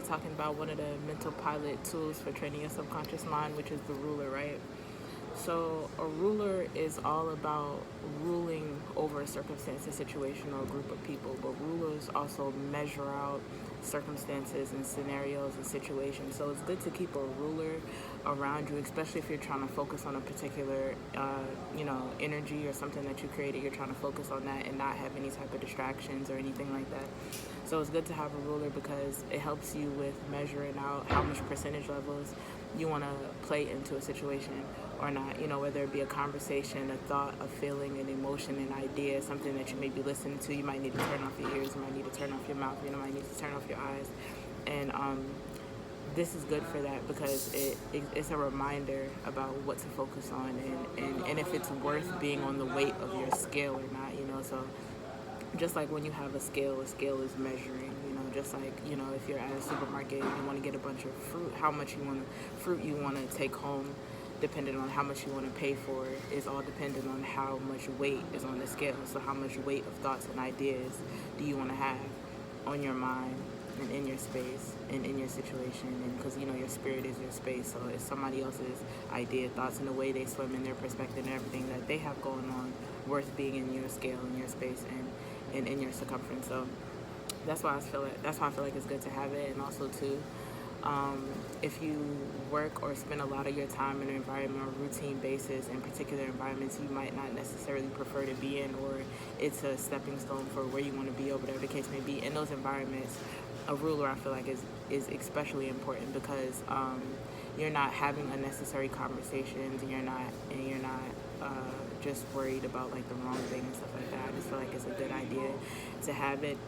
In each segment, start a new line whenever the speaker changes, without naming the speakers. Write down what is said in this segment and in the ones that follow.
talking about one of the mental pilot tools for training your subconscious mind, which is the ruler, right? So a ruler is all about ruling over a circumstance, a situation, or a group of people. But rulers also measure out circumstances and scenarios and situations. So it's good to keep a ruler around you, especially if you're trying to focus on a particular, energy or something that you created. You're trying to focus on that and not have any type of distractions or anything like that. So it's good to have a ruler because it helps you with measuring out how much percentage levels you want to play into a situation or not, whether it be a conversation, a thought, a feeling, an emotion, an idea, something that you may be listening to. You might need to turn off your ears, you might need to turn off your mouth, you might need to turn off your eyes. And this is good for that because it's a reminder about what to focus on and if it's worth being on the weight of your scale or not, so just like when you have a scale is measuring, just like, if you're at a supermarket and you want to get a bunch of fruit, how much fruit you want to take home, depending on how much you want to pay for it, is all dependent on how much weight is on the scale. So how much weight of thoughts and ideas do you want to have on your mind and in your space and in your situation? And because, your spirit is your space, so it's somebody else's idea, thoughts, and the way they swim in their perspective and everything that they have going on worth being in your scale, in your space, and in your circumference. So that's why I feel like it's good to have it. And also too, if you work or spend a lot of your time in an environment on a routine basis, in particular environments you might not necessarily prefer to be in, or it's a stepping stone for where you want to be, or whatever the case may be, in those environments, a ruler I feel like is especially important because you're not having unnecessary conversations, and you're not just worried about like the wrong thing and stuff like that. I just feel like it's a good idea to have it.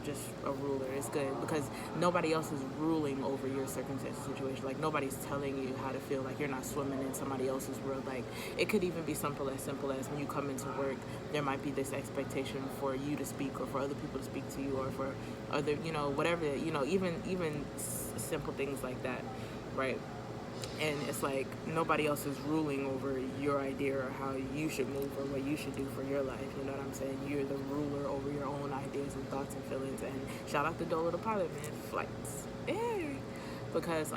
Just a ruler is good because nobody else is ruling over your circumstance situation. Like nobody's telling you how to feel. Like you're not swimming in somebody else's world. Like it could even be simple as when you come into work, there might be this expectation for you to speak or for other people to speak to you or for other, whatever, even simple things like that, right? And it's like nobody else is ruling over your idea or how you should move or what you should do for your life. You know what I'm saying? You're the ruler over your own ideas and thoughts and feelings. And shout out to Doelow, the Pilotman, flights. Yeah. Because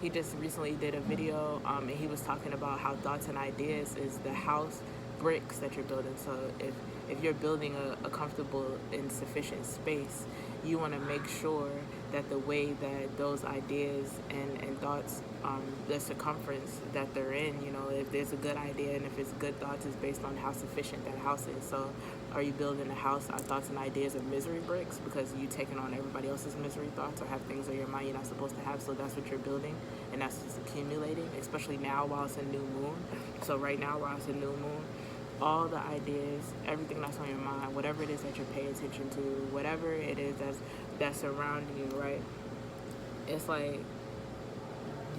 he just recently did a video and he was talking about how thoughts and ideas is the house bricks that you're building. So if you're building a comfortable and sufficient space, you want to make sure that the way that those ideas and thoughts, the circumference that they're in, if there's a good idea and if it's good thoughts, is based on how sufficient that house is. So are you building a house, thoughts and ideas of misery bricks because you taking on everybody else's misery thoughts or have things on your mind you're not supposed to have, so that's what you're building and that's just accumulating, especially now while it's a new moon. So right now while it's a new moon, all the ideas, everything that's on your mind, whatever it is that you're paying attention to, whatever it is that's surrounding you, right? It's like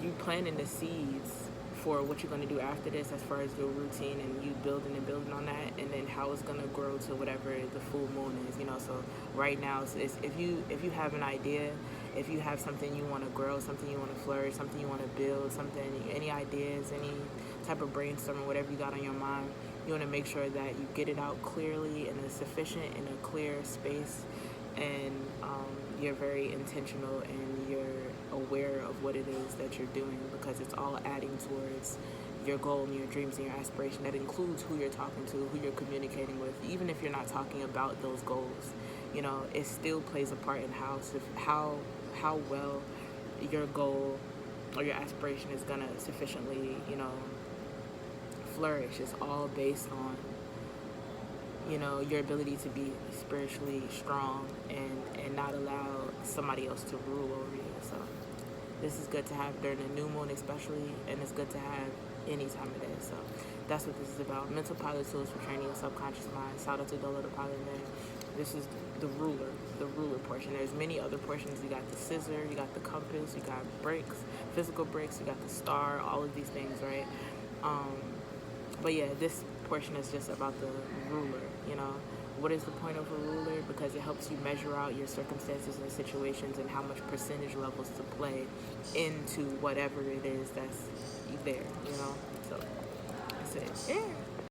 you planting the seeds for what you're going to do after this as far as your routine, and you building on that, and then how it's going to grow to whatever the full moon is, So right now, it's if you have an idea, if you have something you want to grow, something you want to flourish, something you want to build, any ideas, any type of brainstorming, whatever you got on your mind, you want to make sure that you get it out clearly in a sufficient, in a clear space, and you're very intentional and you're aware of what it is that you're doing, because it's all adding towards your goal and your dreams and your aspiration. That includes who you're talking to, who you're communicating with. Even if you're not talking about those goals, it still plays a part in how well your goal or your aspiration is gonna sufficiently, flourish. Is all based on your ability to be spiritually strong and not allow somebody else to rule over you. So this is good to have during the new moon especially, and it's good to have any time of day. So that's what this is about. Mental pilot tools for training your subconscious mind. Shout out to Doelow, the Pilotman. This is the ruler portion. There's many other portions. You got the scissor, you got the compass, you got bricks, physical bricks, you got the star, all of these things, right? But yeah, this portion is just about the ruler, What is the point of a ruler? Because it helps you measure out your circumstances and situations and how much percentage levels to play into whatever it is that's there, So that's it. Yeah.